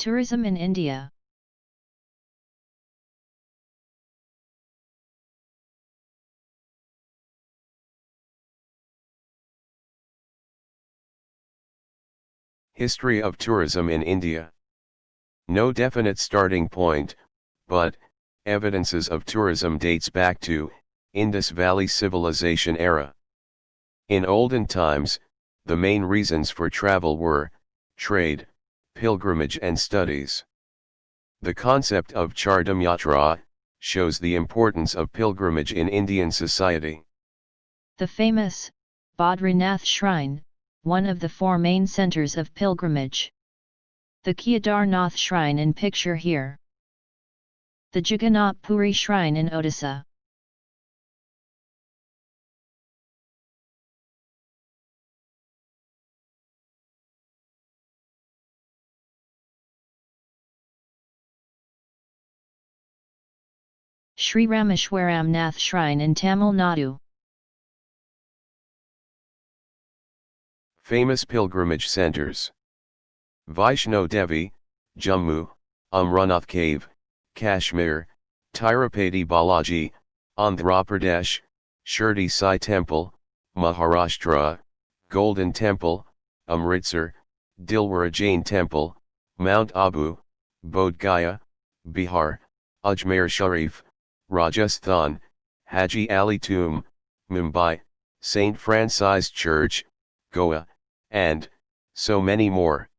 Tourism in India. History of tourism in India. No definite starting point, but evidences of tourism dates back to Indus Valley Civilization era. In olden times, the main reasons for travel were trade, pilgrimage and studies. The concept of Chardham Yatra shows the importance of pilgrimage in Indian society. The famous Badrinath Shrine, one of the four main centers of pilgrimage. The Kedarnath Shrine in picture here. The Jagannath Puri Shrine in Odisha. Sri Rameshwaram Nath Shrine in Tamil Nadu. Famous pilgrimage centers: Vaishno Devi, Jammu, Amranath Cave, Kashmir, Tirupati Balaji, Andhra Pradesh, Shirdi Sai Temple, Maharashtra, Golden Temple, Amritsar, Dilwara Jain Temple, Mount Abu, Bodh Gaya, Bihar, Ajmer Sharif, Rajasthan, Haji Ali Tomb, Mumbai, St. Francis Church, Goa, and so many more.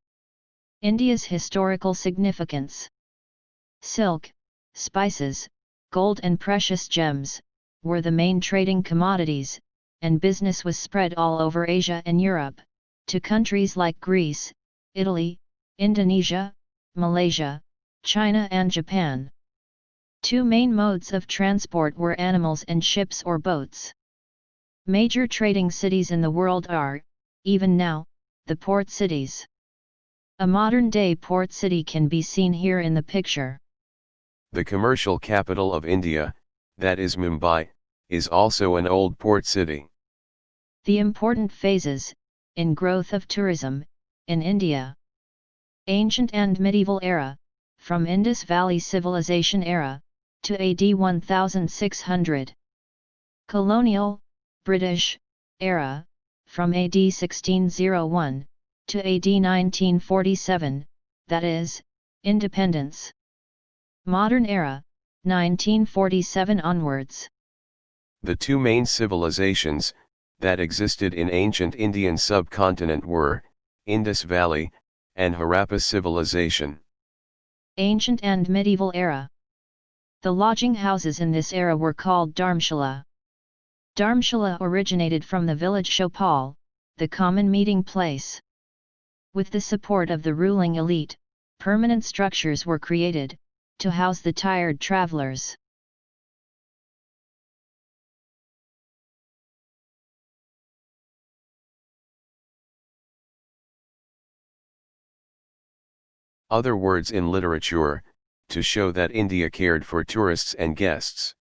India's historical significance. Silk, spices, gold and precious gems were the main trading commodities, and business was spread all over Asia and Europe, to countries like Greece, Italy, Indonesia, Malaysia, China and Japan. Two main modes of transport were animals and ships or boats. Major trading cities in the world are, even now, the port cities. A modern-day port city can be seen here in the picture. The commercial capital of India, that is Mumbai, is also an old port city. The important phases in growth of tourism in India. Ancient and medieval era, from Indus Valley Civilization era to AD 1600. Colonial, British era, from AD 1601 to AD 1947, that is, independence. Modern era, 1947 onwards. The two main civilizations that existed in ancient Indian subcontinent were Indus Valley and Harappa civilization. Ancient and medieval era. The lodging houses in this era were called Dharmshala. Dharmshala originated from the village Chopal, the common meeting place. With the support of the ruling elite, permanent structures were created to house the tired travelers. Other words in literature to show that India cared for tourists and guests: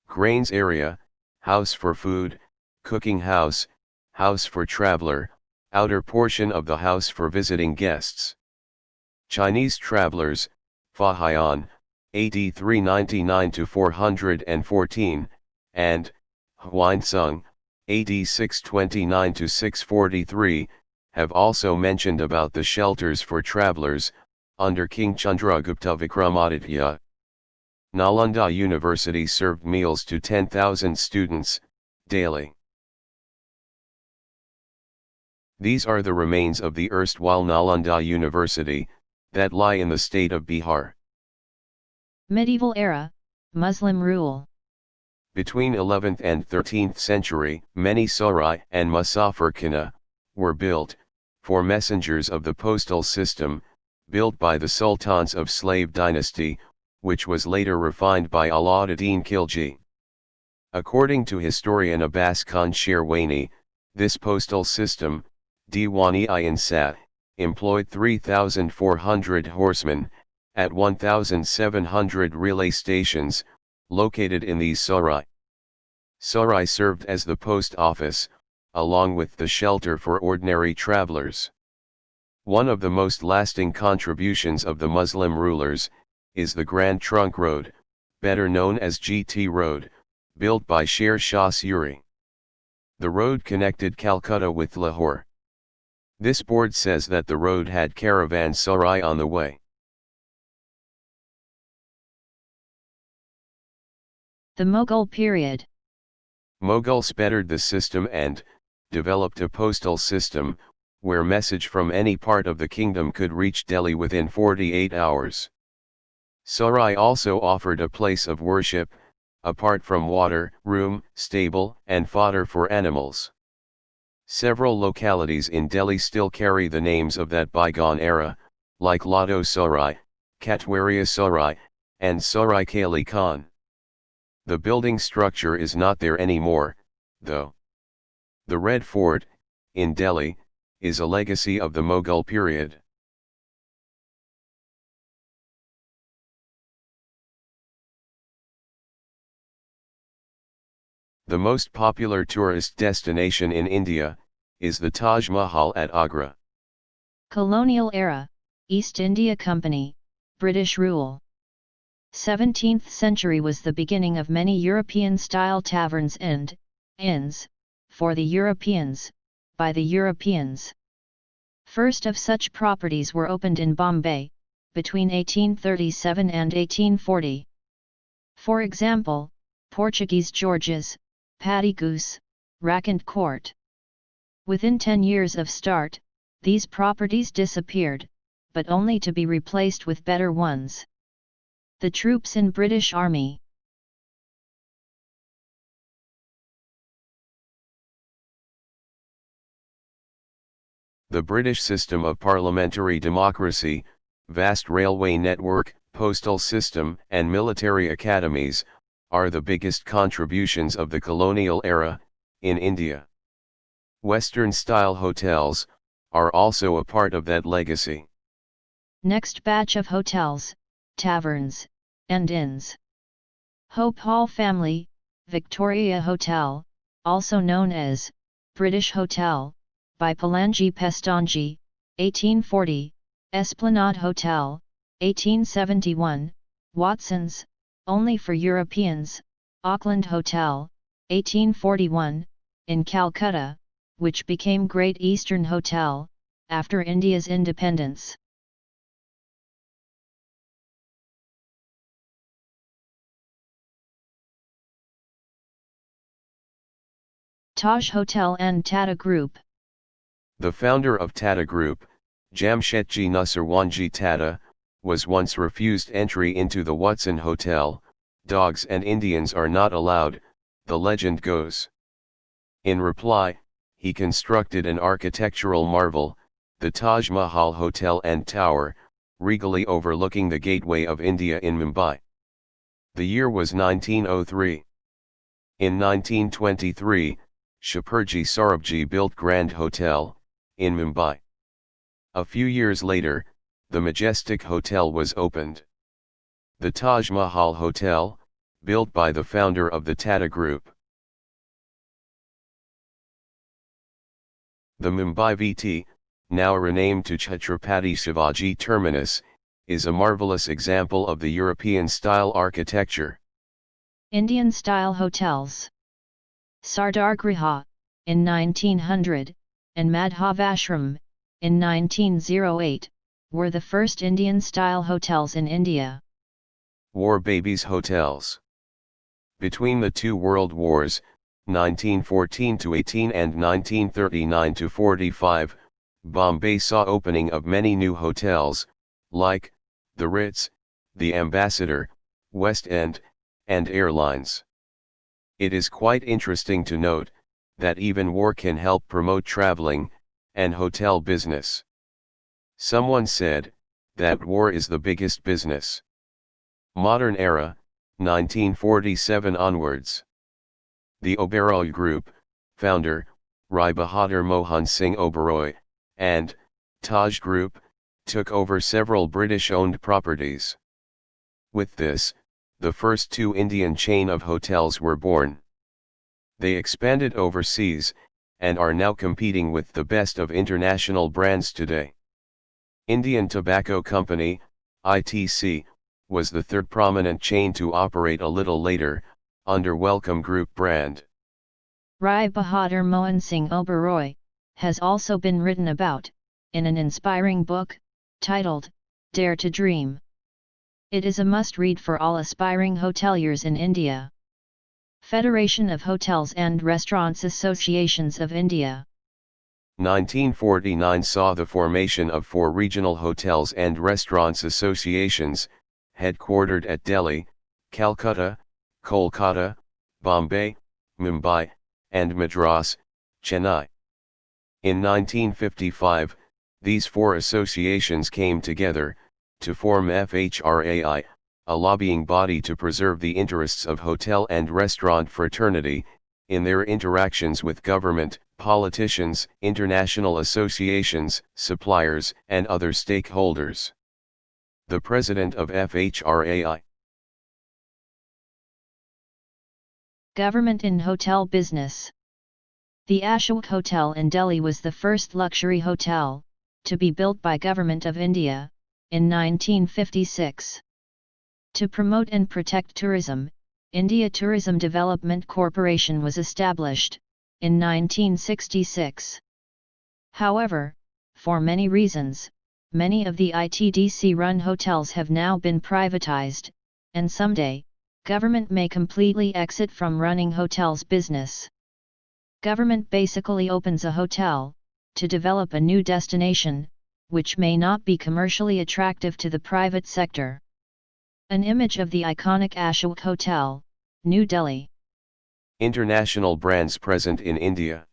grains area, house for food, cooking house, house for traveler, outer portion of the house for visiting guests. Chinese travelers, Fahian, AD 399 to 414, and Huainsung, AD 629 to 643, have also mentioned about the shelters for travelers under King Chandragupta Vikramaditya. Nalanda University served meals to 10,000 students daily. These are the remains of the erstwhile Nalanda University that lie in the state of Bihar. Medieval era, Muslim rule. Between 11th and 13th century, many sarai and musafirkhana were built for messengers of the postal system, built by the sultans of slave dynasty, which was later refined by Alauddin Khilji. According to historian Abbas Khan Sherwani, this postal system, Diwani-i-Insat, employed 3,400 horsemen, at 1,700 relay stations, located in these sarai. Sarai served as the post office, along with the shelter for ordinary travelers. One of the most lasting contributions of the Muslim rulers is the Grand Trunk Road, better known as GT Road, built by Sher Shah Suri. The road connected Calcutta with Lahore. This board says that the road had caravanserai on the way. The Mughal period. Mughals bettered the system and developed a postal system, where message from any part of the kingdom could reach Delhi within 48 hours. Sarai also offered a place of worship, apart from water, room, stable, and fodder for animals. Several localities in Delhi still carry the names of that bygone era, like Lado Sarai, Katwaria Sarai, and Sarai Kali Khan. The building structure is not there anymore, though. The Red Fort, in Delhi, is a legacy of the Mughal period. The most popular tourist destination in India is the Taj Mahal at Agra. Colonial era, East India Company, British rule. 17th century was the beginning of many European-style taverns and inns, for the Europeans, by the Europeans. First of such properties were opened in Bombay, between 1837 and 1840. For example, Portuguese George's, Paddy Goose, Rackant Court. Within 10 years of start, these properties disappeared, but only to be replaced with better ones. The troops in British Army. The British system of parliamentary democracy, vast railway network, postal system, and military academies, are the biggest contributions of the colonial era, in India. Western-style hotels are also a part of that legacy. Next batch of hotels, taverns, and inns. Hope Hall Family, Victoria Hotel, also known as British Hotel, by Palangi Pestanji, 1840, Esplanade Hotel, 1871, Watson's, only for Europeans, Auckland Hotel, 1841, in Calcutta, which became Great Eastern Hotel, after India's independence. Taj Hotel and Tata Group. The founder of Tata Group, Jamshetji Nusarwanji Tata, was once refused entry into the Watson Hotel. Dogs and Indians are not allowed, the legend goes. In reply, he constructed an architectural marvel, the Taj Mahal Hotel and Tower, regally overlooking the Gateway of India in Mumbai. The year was 1903. In 1923, Shapurji Sarabji built Grand Hotel, in Mumbai. A few years later, the Majestic Hotel was opened. The Taj Mahal Hotel, built by the founder of the Tata Group. The Mumbai VT, now renamed to Chhatrapati Shivaji Terminus, is a marvelous example of the European-style architecture. Indian-style hotels. Sardar Griha, in 1900, and Madhavashram, in 1908, were the first Indian-style hotels in India. War Babies Hotels. Between the two world wars, 1914-18 and 1939-45, Bombay saw opening of many new hotels, like the Ritz, the Ambassador, West End, and Airlines. It is quite interesting to note that even war can help promote traveling and hotel business. Someone said that war is the biggest business. Modern era, 1947 onwards. The Oberoi Group, founder, Rai Bahadur Mohan Singh Oberoi, and Taj Group, took over several British-owned properties. With this, the first two Indian chain of hotels were born. They expanded overseas, and are now competing with the best of international brands today. Indian Tobacco Company, ITC, was the third prominent chain to operate a little later, under Welcome Group brand. Rai Bahadur Mohan Singh Oberoi has also been written about, in an inspiring book, titled, Dare to Dream. It is a must-read for all aspiring hoteliers in India. Federation of Hotels and Restaurants Associations of India. 1949 saw the formation of 4 regional hotels and restaurants associations, headquartered at Delhi, Calcutta, Kolkata, Bombay, Mumbai, and Madras, Chennai. In 1955, these 4 associations came together, to form FHRAI, a lobbying body to preserve the interests of hotel and restaurant fraternity, in their interactions with government, politicians, international associations, suppliers, and other stakeholders. The president of FHRAI. Government in hotel business. The Ashok Hotel in Delhi was the first luxury hotel to be built by Government of India in 1956. To promote and protect tourism, India Tourism Development Corporation was established in 1966. However, for many reasons, many of the ITDC-run hotels have now been privatized, and someday, government may completely exit from running hotels business. Government basically opens a hotel to develop a new destination, which may not be commercially attractive to the private sector. An image of the iconic Ashok Hotel, New Delhi. International brands present in India.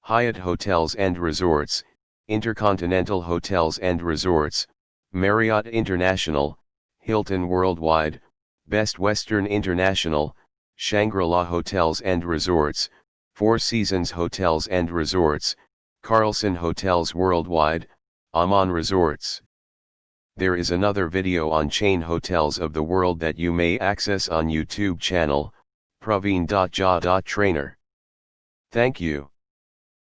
Hyatt Hotels and Resorts, Intercontinental Hotels and Resorts, Marriott International, Hilton Worldwide, Best Western International, Shangri-La Hotels and Resorts, Four Seasons Hotels and Resorts, Carlson Hotels Worldwide, Aman Resorts. There is another video on chain hotels of the world that you may access on YouTube channel, Praveen.ja.trainer. Thank you.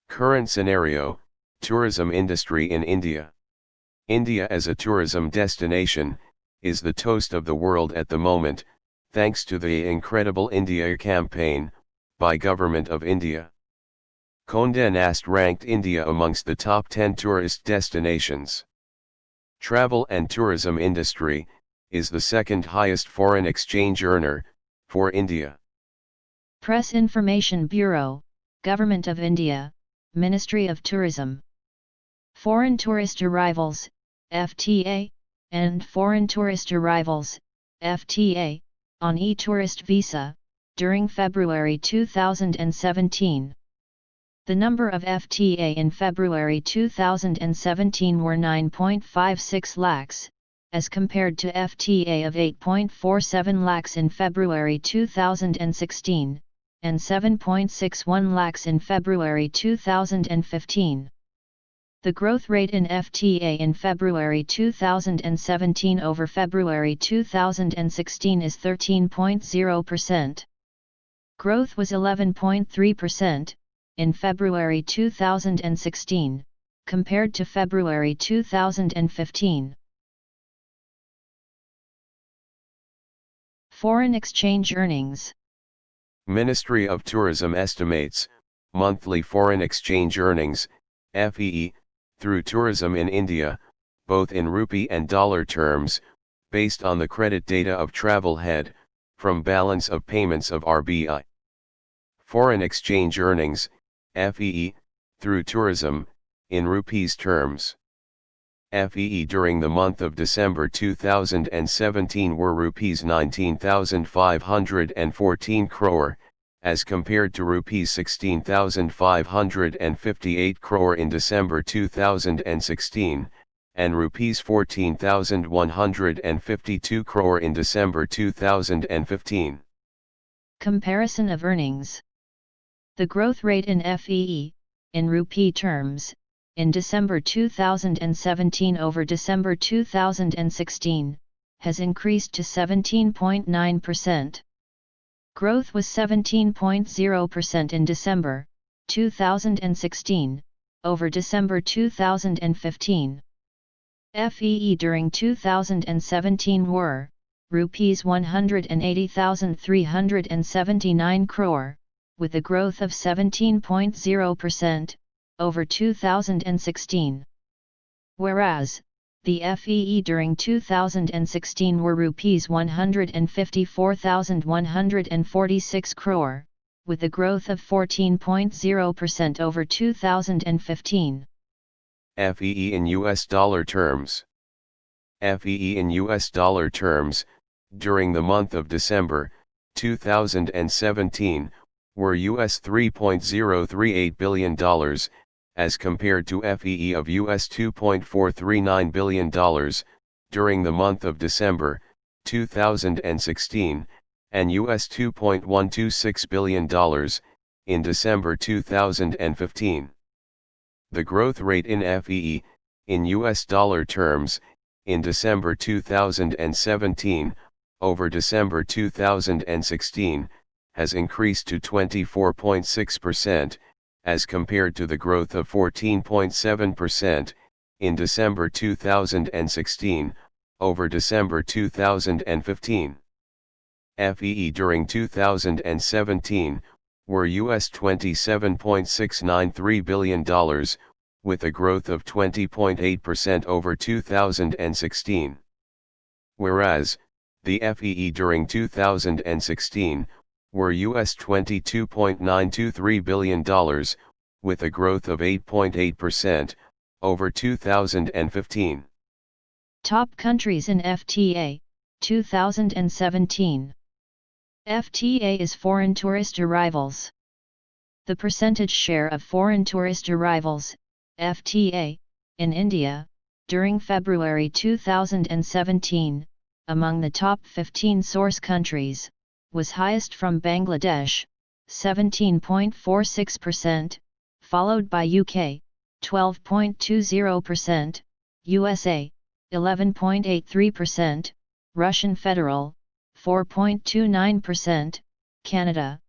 Current scenario, tourism industry in India. India as a tourism destination, is the toast of the world at the moment, thanks to the Incredible India campaign, by Government of India. Condé Nast ranked India amongst the top 10 tourist destinations. Travel and tourism industry, is the second highest foreign exchange earner, for India. Press Information Bureau, Government of India, Ministry of Tourism. Foreign Tourist Arrivals, FTA, and Foreign Tourist Arrivals, FTA, on e-tourist visa, during February 2017. The number of FTA in February 2017 were 9.56 lakhs, as compared to FTA of 8.47 lakhs in February 2016, and 7.61 lakhs in February 2015. The growth rate in FTA in February 2017 over February 2016 is 13.0%. Growth was 11.3%, in February 2016, compared to February 2015. Foreign exchange earnings. Ministry of Tourism estimates, monthly foreign exchange earnings, FEE, through tourism in India, both in rupee and dollar terms, based on the credit data of Travelhead, from balance of payments of RBI. Foreign exchange earnings, FEE, through tourism, in rupees terms. FEE during the month of December 2017 were rupees 19,514 crore, as compared to rupees 16,558 crore in December 2016, and rupees 14,152 crore in December 2015. Comparison of earnings. The growth rate in FEE, in rupee terms, in December 2017 over December 2016, has increased to 17.9%. Growth was 17.0% in December 2016, over December 2015. FEE during 2017 were Rs 180,379 crore, with a growth of 17.0% over 2016. Whereas, the FEE during 2016 were Rs 154,146 crore, with a growth of 14.0% over 2015. FEE in US dollar terms. FEE in US dollar terms, during the month of December 2017, were US $3.038 billion, as compared to FEE of US $2.439 billion, during the month of December 2016, and US $2.126 billion, in December 2015. The growth rate in FEE, in US dollar terms, in December 2017, over December 2016, has increased to 24.6%, as compared to the growth of 14.7%, in December 2016, over December 2015. FEE during 2017, were US $27.693 billion, with a growth of 20.8% over 2016. Whereas, the FEE during 2016, were US $22.923 billion, with a growth of 8.8%, over 2015. Top countries in FTA, 2017. FTA is foreign tourist arrivals. The percentage share of foreign tourist arrivals, FTA, in India, during February 2017, among the top 15 source countries, was highest from Bangladesh, 17.46%, followed by UK, 12.20%, USA, 11.83%, Russian Federal, 4.29%, Canada,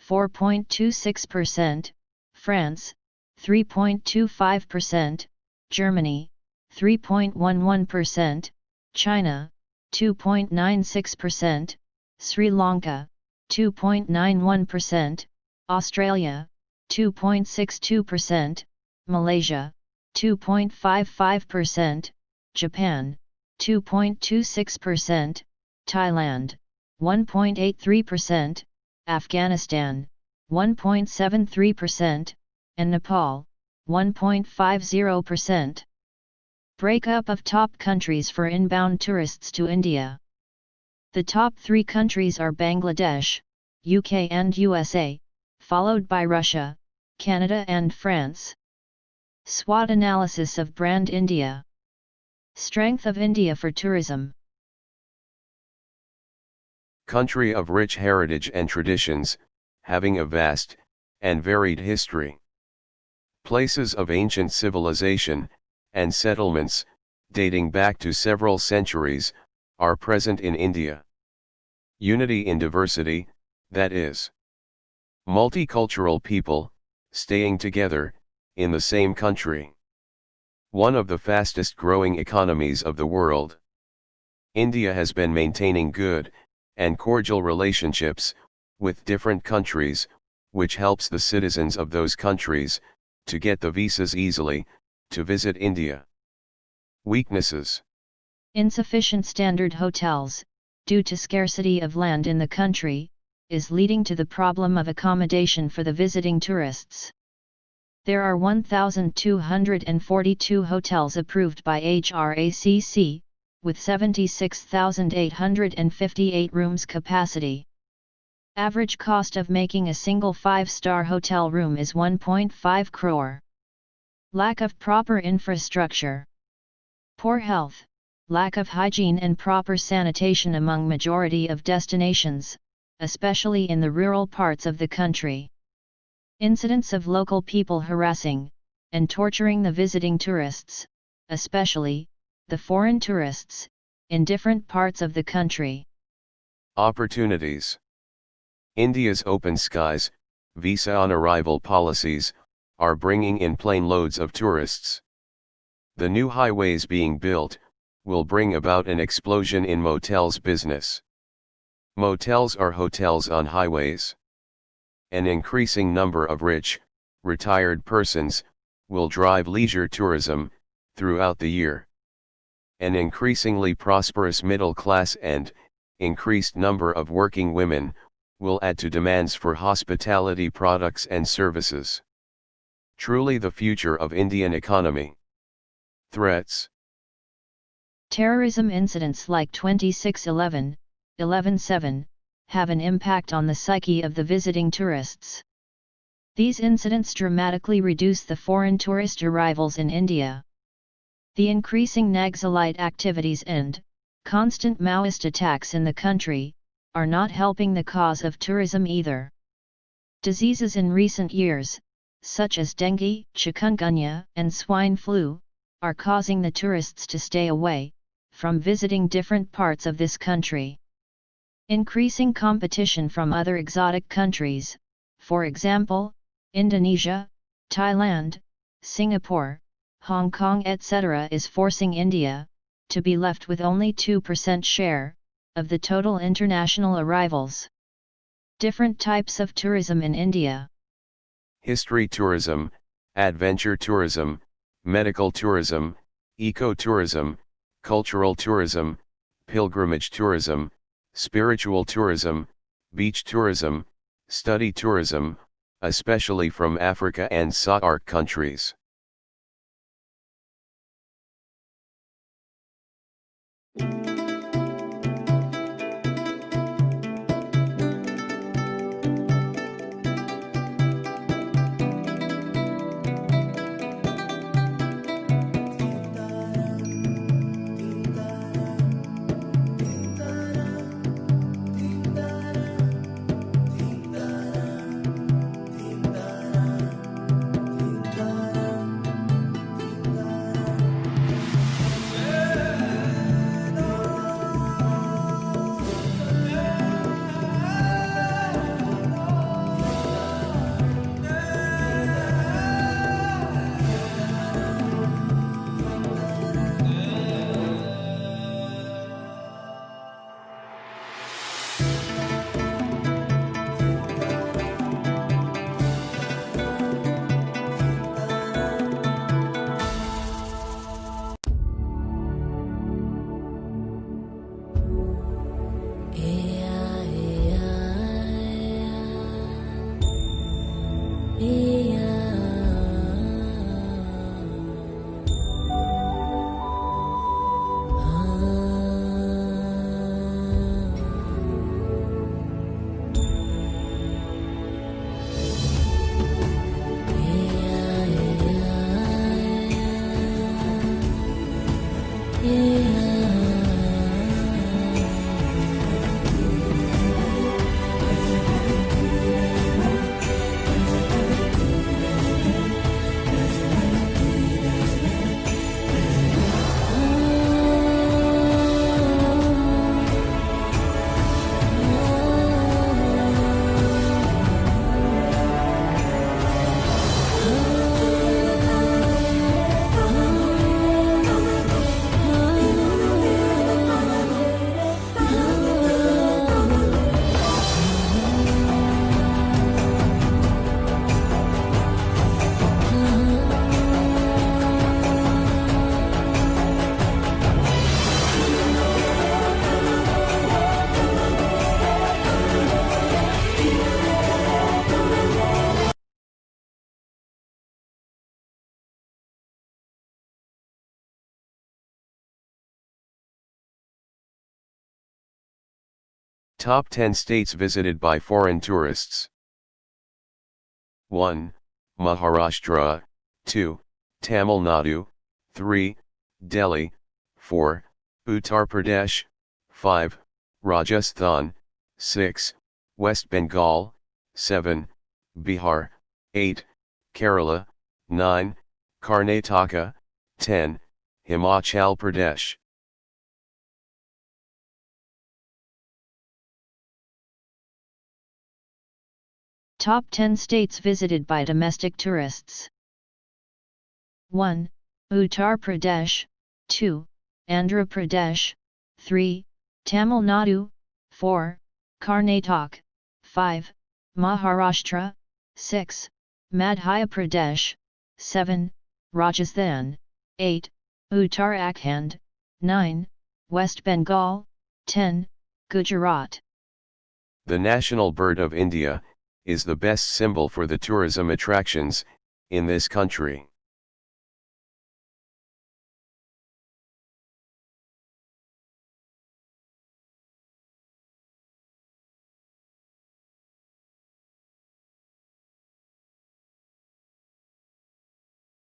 4.26%, France, 3.25%, Germany, 3.11%, China, 2.96%, Sri Lanka, 2.91%, Australia, 2.62%, Malaysia, 2.55%, Japan, 2.26%, Thailand, 1.83%, Afghanistan, 1.73%, and Nepal, 1.50%. Breakup of top countries for inbound tourists to India. The top 3 countries are Bangladesh, UK and USA, followed by Russia, Canada and France. SWOT analysis of brand India. Strength of India for tourism. Country of rich heritage and traditions, having a vast and varied history. Places of ancient civilization and settlements, dating back to several centuries, are present in India. Unity in diversity, that is, multicultural people, staying together, in the same country. One of the fastest growing economies of the world. India has been maintaining good and cordial relationships with different countries, which helps the citizens of those countries to get the visas easily to visit India. Weaknesses. Insufficient standard hotels, due to scarcity of land in the country, is leading to the problem of accommodation for the visiting tourists. There are 1,242 hotels approved by HRACC, with 76,858 rooms capacity. Average cost of making a single 5-star hotel room is 1.5 crore. Lack of proper infrastructure. Poor health, lack of hygiene and proper sanitation among majority of destinations, especially in the rural parts of the country. Incidents of local people harassing and torturing the visiting tourists, especially the foreign tourists, in different parts of the country. Opportunities. India's open skies, visa on arrival policies, are bringing in plane loads of tourists. The new highways being built will bring about an explosion in motels business. Motels are hotels on highways. An increasing number of rich, retired persons will drive leisure tourism throughout the year. An increasingly prosperous middle class and increased number of working women will add to demands for hospitality products and services. Truly the future of Indian economy. Threats. Terrorism incidents like 26/11, 11/7, have an impact on the psyche of the visiting tourists. These incidents dramatically reduce the foreign tourist arrivals in India. The increasing Naxalite activities and constant Maoist attacks in the country are not helping the cause of tourism either. Diseases in recent years, such as dengue, chikungunya, and swine flu, are causing the tourists to stay away from visiting different parts of this country. Increasing competition from other exotic countries, for example, Indonesia, Thailand, Singapore, Hong Kong etc., is forcing India to be left with only 2% share of the total international arrivals. Different types of tourism in India. History tourism, adventure tourism, medical tourism, eco-tourism, cultural tourism, pilgrimage tourism, spiritual tourism, beach tourism, study tourism, especially from Africa and SWOT countries. Top 10 states visited by foreign tourists. 1. Maharashtra, 2. Tamil Nadu, 3. Delhi, 4. Uttar Pradesh, 5. Rajasthan, 6. West Bengal, 7. Bihar, 8. Kerala, 9. Karnataka, 10. Himachal Pradesh. Top 10 states visited by domestic tourists. 1. Uttar Pradesh, 2, Andhra Pradesh, 3, Tamil Nadu, 4, Karnataka, 5, Maharashtra, 6, Madhya Pradesh, 7, Rajasthan, 8, Uttarakhand, 9, West Bengal, 10, Gujarat. The national bird of India is the best symbol for the tourism attractions in this country.